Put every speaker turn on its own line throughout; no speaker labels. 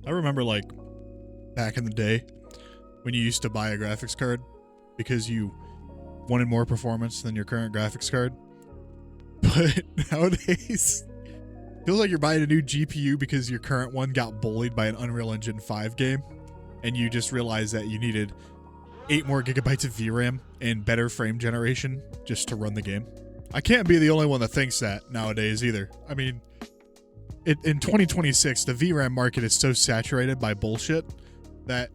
I remember like back in the day when you used to buy a graphics card because you wanted more performance than your current graphics card. But nowadays, feels like you're buying a new GPU because your current one got bullied by an Unreal Engine 5 game, and you just realized that you needed 8 more gigabytes of VRAM and better frame generation just to run the game. I can't be the only one that thinks that nowadays either. I mean, in 2026, the VRAM market is so saturated by bullshit that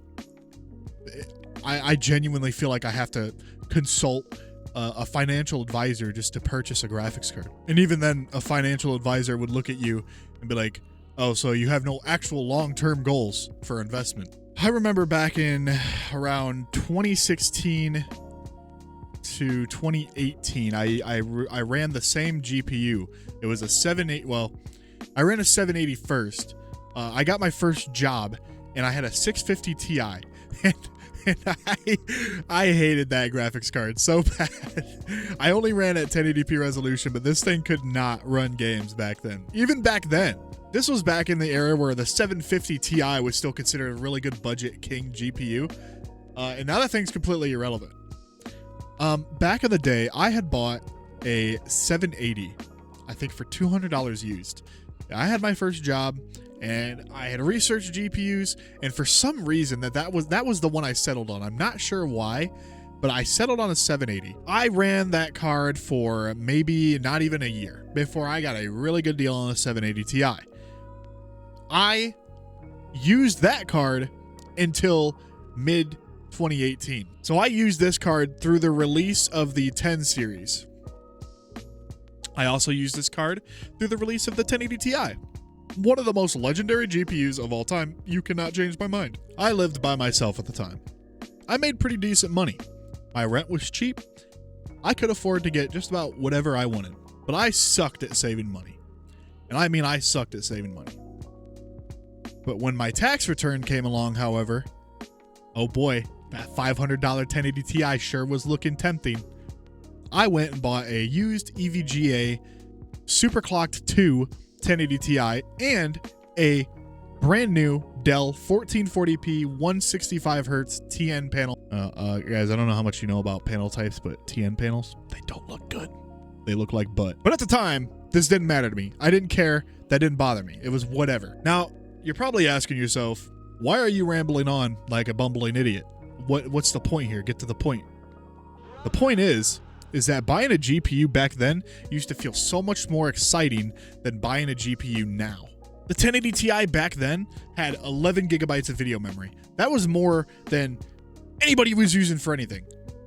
I genuinely feel like I have to consult a financial advisor just to purchase a graphics card. And even then, a financial advisor would look at you and be like, oh, so you have no actual long-term goals for investment. I remember back in around 2016 to 2018, I ran the same GPU. It was a 780, well, I ran a 780 first. I got my first job and I had a 650 Ti, and I hated that graphics card so bad. I only ran at 1080p resolution, but this thing could not run games back then. Even back then, this was back in the era where the 750 Ti was still considered a really good budget king GPU, and now that thing's completely irrelevant. Back in the day, I had bought a 780, I think for $200 used. I had my first job, and I had researched GPUs, and for some reason that was the one I settled on. I'm not sure why, but I settled on a 780. I ran that card for maybe not even a year before I got a really good deal on a 780 Ti. I used that card until mid 2018. So I used this card through the release of the 10 series. I also used this card through the release of the 1080 Ti. One of the most legendary GPUs of all time. You cannot change my mind. I lived by myself at the time. I made pretty decent money. My rent was cheap. I could afford to get just about whatever I wanted, but I sucked at saving money. And I mean, I sucked at saving money. But when my tax return came along, however, oh boy, that $500 1080 Ti sure was looking tempting. I went and bought a used EVGA Superclocked 2 1080 Ti and a brand new Dell 1440p 165 Hz TN panel. Guys, I don't know how much you know about panel types, but TN panels, they don't look good. They look like butt. But at the time, this didn't matter to me. I didn't care. That didn't bother me. It was whatever. Now, you're probably asking yourself, why are you rambling on like a bumbling idiot? What's the point here? Get to the point. The point is that buying a GPU back then used to feel so much more exciting than buying a GPU now. The 1080 Ti back then had 11 gigabytes of video memory. That was more than anybody was using for anything.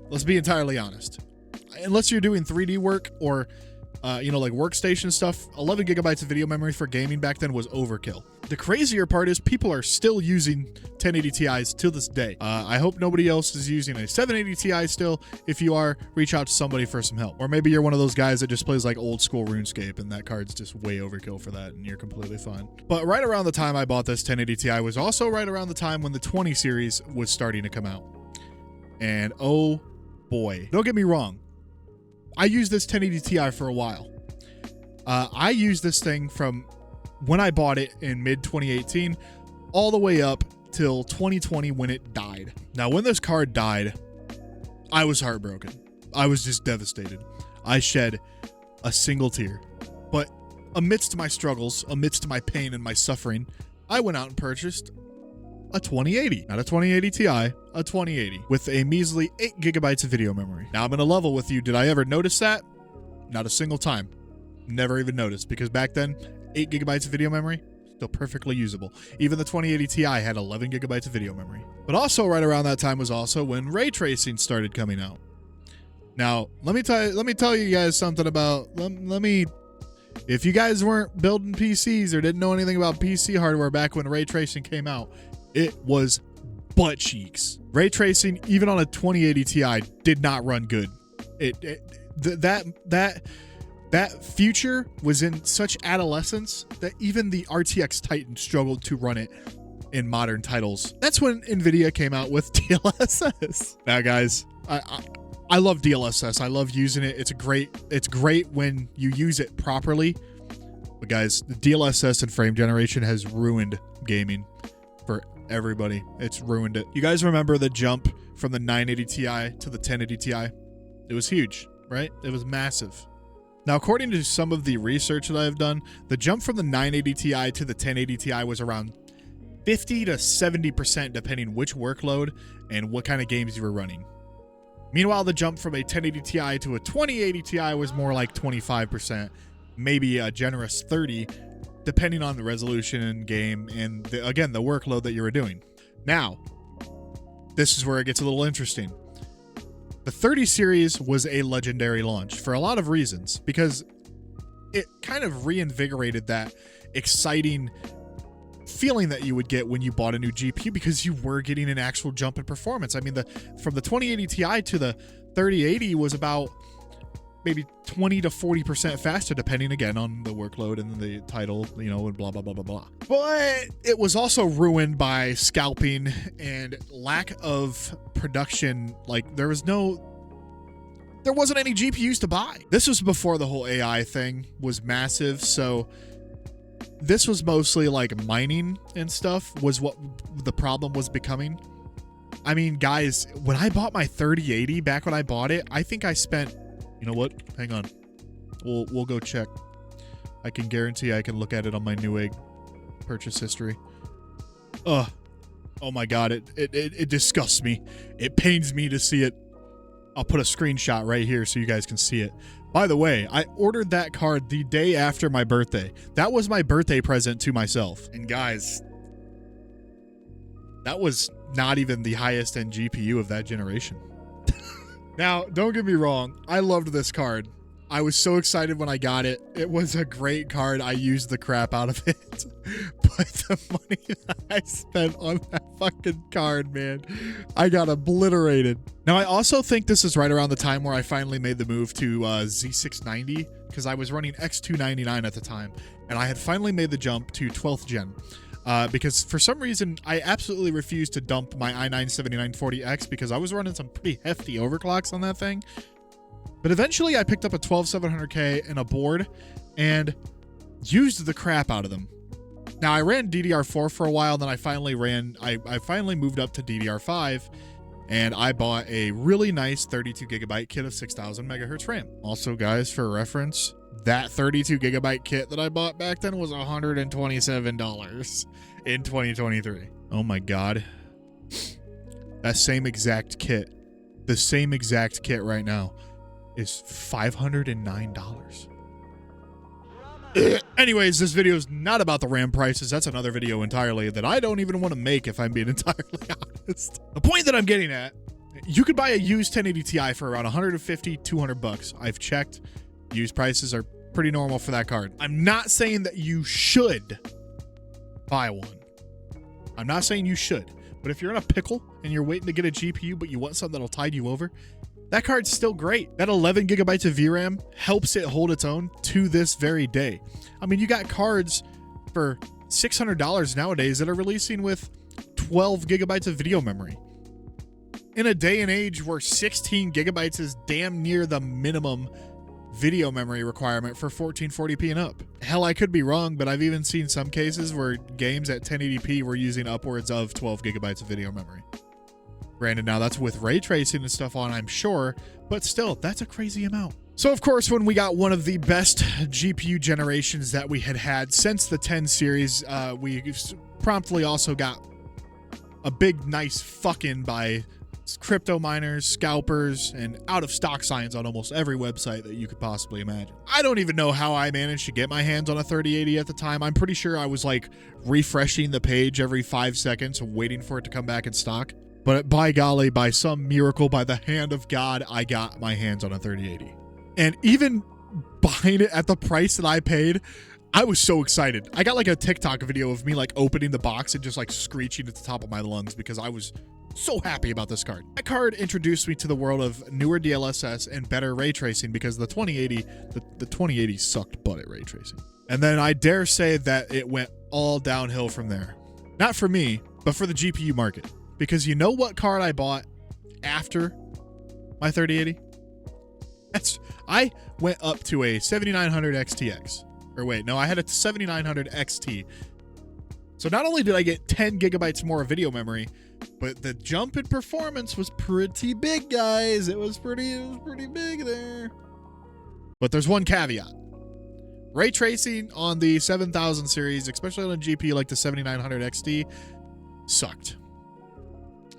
Let's be entirely honest. Unless you're doing 3D work or like workstation stuff, 11 gigabytes of video memory for gaming back then was overkill. The crazier part is people are still using 1080 Ti's to this day. I hope nobody else is using a 780 Ti still. If you are, reach out to somebody for some help. Or maybe you're one of those guys that just plays like old school RuneScape and that card's just way overkill for that and you're completely fine. But right around the time I bought this 1080 Ti was also right around the time when the 20 series was starting to come out. And oh boy, don't get me wrong. I used this 1080 Ti for a while. I used this thing from when I bought it in mid 2018 all the way up till 2020 when it died. Now, when this card died, I was heartbroken. I was just devastated. I shed a single tear. But amidst my struggles, amidst my pain and my suffering, I went out and purchased a 2080. Not a 2080 Ti, a 2080 with a measly 8 gigabytes of video memory. Now, I'm going to level with you. Did I ever notice that? Not a single time. Never even noticed, because back then, 8 gigabytes of video memory, still perfectly usable. Even the 2080 Ti had 11 gigabytes of video memory. But also right around that time was also when ray tracing started coming out. Now, let me tell you guys something about, if you guys weren't building PCs or didn't know anything about PC hardware back when ray tracing came out, it was butt cheeks. Ray tracing, even on a 2080 Ti, did not run good. That future was in such adolescence that even the RTX Titan struggled to run it in modern titles. That's when NVIDIA came out with DLSS. Now, guys, I love DLSS. I love using it. It's great when you use it properly. But guys, the DLSS and frame generation has ruined gaming. for everybody. It's ruined it. You guys remember the jump from the 980 Ti to the 1080 Ti? It was huge, right? It was massive. Now, according to some of the research that I've done, the jump from the 980 Ti to the 1080 Ti was around 50 to 70% depending which workload and what kind of games you were running. Meanwhile, the jump from a 1080 Ti to a 2080 Ti was more like 25%, maybe a generous 30, depending on the resolution in game and, again, the workload that you were doing. Now, this is where it gets a little interesting. The 30 series was a legendary launch for a lot of reasons, because it kind of reinvigorated that exciting feeling that you would get when you bought a new GPU, because you were getting an actual jump in performance. I mean, from the 2080 Ti to the 3080 was about maybe 20 to 40% faster, depending again on the workload and the title, you know, and blah, blah, blah, blah, blah. But it was also ruined by scalping and lack of production. Like there wasn't any GPUs to buy. This was before the whole AI thing was massive. So this was mostly like mining and stuff was what the problem was becoming. I mean, guys, when I bought my 3080 back when I bought it, I think I spent, you know what? Hang on. We'll go check. I can guarantee I can look at it on my Newegg purchase history. Oh my God. It disgusts me. It pains me to see it. I'll put a screenshot right here so you guys can see it. By the way, I ordered that card the day after my birthday. That was my birthday present to myself. And guys, that was not even the highest end GPU of that generation. Now, don't get me wrong. I loved this card. I was so excited when I got it. It was a great card. I used the crap out of it. But the money that I spent on that fucking card, man, I got obliterated. Now, I also think this is right around the time where I finally made the move to Z690, because I was running X299 at the time, and I had finally made the jump to 12th gen. Because for some reason, I absolutely refused to dump my i9-7940X because I was running some pretty hefty overclocks on that thing. But eventually I picked up a 12700K and a board and used the crap out of them. Now I ran DDR4 for a while, then I finally moved up to DDR5, and I bought a really nice 32GB kit of 6000 megahertz RAM. Also, guys, for reference, that 32GB kit that I bought back then was $127 in 2023. Oh my God. That same exact kit, the same exact kit right now, is $509. Anyways, this video is not about the RAM prices. That's another video entirely that I don't even want to make, if I'm being entirely honest. The point that I'm getting at, you could buy a used 1080 Ti for around $150, $200. I've checked. Used prices are pretty normal for that card. I'm not saying that you should buy one. I'm not saying you should. But if you're in a pickle and you're waiting to get a GPU, but you want something that'll tide you over, that card's still great. That 11 gigabytes of VRAM helps it hold its own to this very day. I mean, you got cards for $600 nowadays that are releasing with 12 gigabytes of video memory. In a day and age where 16 gigabytes is damn near the minimum video memory requirement for 1440p and up. Hell, I could be wrong, but I've even seen some cases where games at 1080p were using upwards of 12 gigabytes of video memory. Granted, now that's with ray tracing and stuff on, I'm sure, but still, that's a crazy amount. So, of course, when we got one of the best GPU generations that we had since the 10 series, we promptly also got a big, nice fucking by crypto miners, scalpers, and out-of-stock signs on almost every website that you could possibly imagine. I don't even know how I managed to get my hands on a 3080 at the time. I'm pretty sure I was like refreshing the page every 5 seconds, waiting for it to come back in stock. But by golly, by some miracle, by the hand of God, I got my hands on a 3080. And even buying it at the price that I paid, I was so excited. I got like a TikTok video of me like opening the box and just like screeching at the top of my lungs because I was so happy about this card. That card introduced me to the world of newer DLSS and better ray tracing, because the 2080 sucked butt at ray tracing. And then I dare say that it went all downhill from there. Not for me, but for the GPU market. Because you know what card I bought after my 3080? I went up to a 7900 XTX. Or wait, no, I had a 7900 XT. So not only did I get 10 gigabytes more of video memory, but the jump in performance was pretty big, guys. It was pretty big there. But there's one caveat. Ray tracing on the 7000 series, especially on a GPU like the 7900 XT, sucked.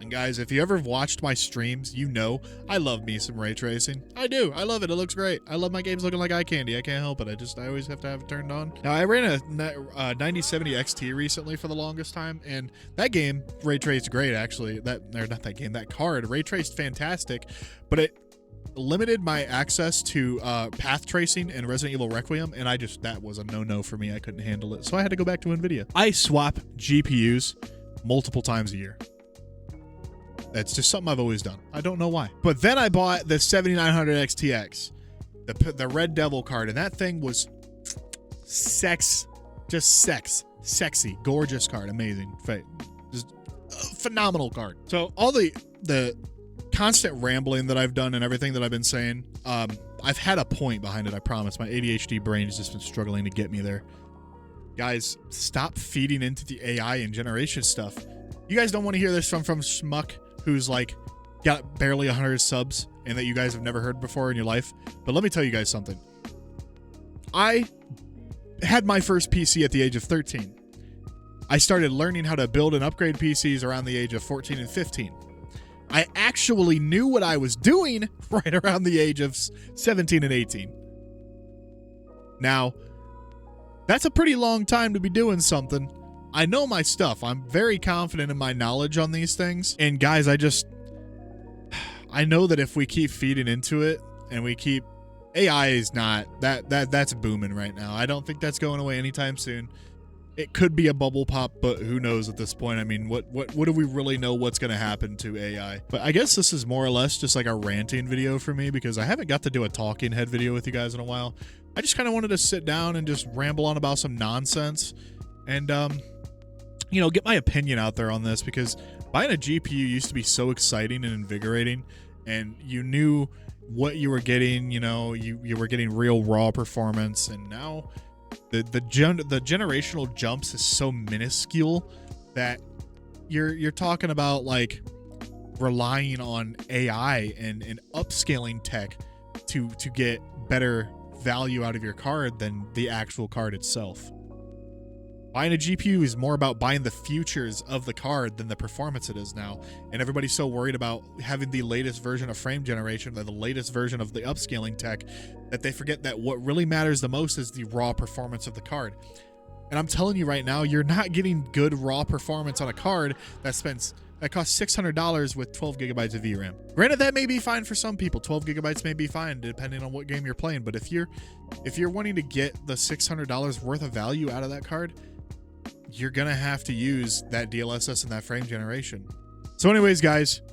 And guys, if you ever watched my streams, you know I love me some ray tracing. I do. I love it. It looks great. I love my games looking like eye candy. I can't help it. I always have to have it turned on. Now, I ran a 9070 XT recently for the longest time, and that game ray traced great, actually. That card ray traced fantastic, but it limited my access to path tracing and Resident Evil Requiem, and that was a no-no for me. I couldn't handle it, so I had to go back to NVIDIA. I swap GPUs multiple times a year. That's just something I've always done. I don't know why. But then I bought the 7900 XTX, the Red Devil card, and that thing was sexy, gorgeous card, amazing, just a phenomenal card. So all the constant rambling that I've done and everything that I've been saying, I've had a point behind it, I promise. My ADHD brain has just been struggling to get me there. Guys, stop feeding into the AI and generation stuff. You guys don't want to hear this from Schmuck, who's like got barely 100 subs and that you guys have never heard before in your life. But let me tell you guys something. I had my first PC at the age of 13. I started learning how to build and upgrade PCs around the age of 14 and 15. I actually knew what I was doing right around the age of 17 and 18. Now, that's a pretty long time to be doing something. I know my stuff. I'm very confident in my knowledge on these things. And guys, I know that if we keep feeding into it and we keep, AI is not, that's booming right now. I don't think that's going away anytime soon. It could be a bubble pop, but who knows at this point? I mean, what do we really know what's going to happen to AI? But I guess this is more or less just like a ranting video for me, because I haven't got to do a talking head video with you guys in a while. I just kind of wanted to sit down and just ramble on about some nonsense and, you know, get my opinion out there on this, because buying a GPU used to be so exciting and invigorating, and you knew what you were getting. You know, you were getting real raw performance, and now the generational jumps is so minuscule that you're talking about like relying on AI and upscaling tech to get better value out of your card than the actual card itself. Buying a GPU is more about buying the futures of the card than the performance it is now. And everybody's so worried about having the latest version of frame generation or the latest version of the upscaling tech that they forget that what really matters the most is the raw performance of the card. And I'm telling you right now, you're not getting good raw performance on a card that costs $600 with 12 gigabytes of VRAM. Granted, that may be fine for some people. 12 gigabytes may be fine depending on what game you're playing. But if you're wanting to get the $600 worth of value out of that card, you're gonna have to use that DLSS and that frame generation. So anyways, guys,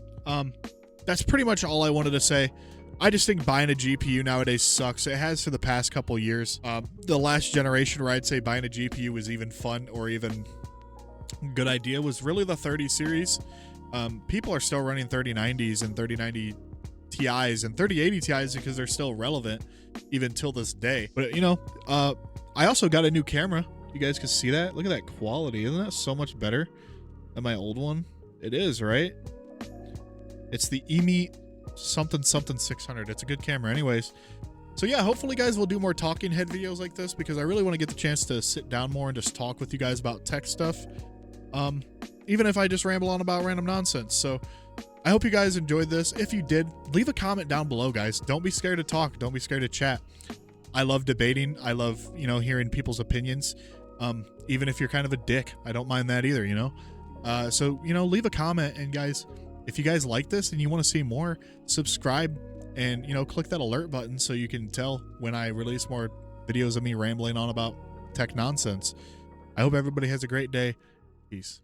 that's pretty much all I wanted to say. I just think buying a GPU nowadays sucks. It has for the past couple years. The last generation where I'd say buying a GPU was even fun or even a good idea was really the 30 series. People are still running 3090s and 3090 Ti's and 3080 Ti's because they're still relevant even till this day. But you know, I also got a new camera. You guys can see that. Look at that quality. Isn't that so much better than my old one? It is, right? It's the EMI something 600. It's a good camera anyways. So yeah, hopefully guys will do more talking head videos like this, because I really want to get the chance to sit down more and just talk with you guys about tech stuff. Even if I just ramble on about random nonsense. So I hope you guys enjoyed this. If you did, leave a comment down below, guys. Don't be scared to talk. Don't be scared to chat. I love debating. I love, you know, hearing people's opinions. Even if you're kind of a dick, I don't mind that either, you know? So, you know, leave a comment, and guys, if you guys like this and you want to see more, subscribe and, you know, click that alert button so you can tell when I release more videos of me rambling on about tech nonsense. I hope everybody has a great day. Peace.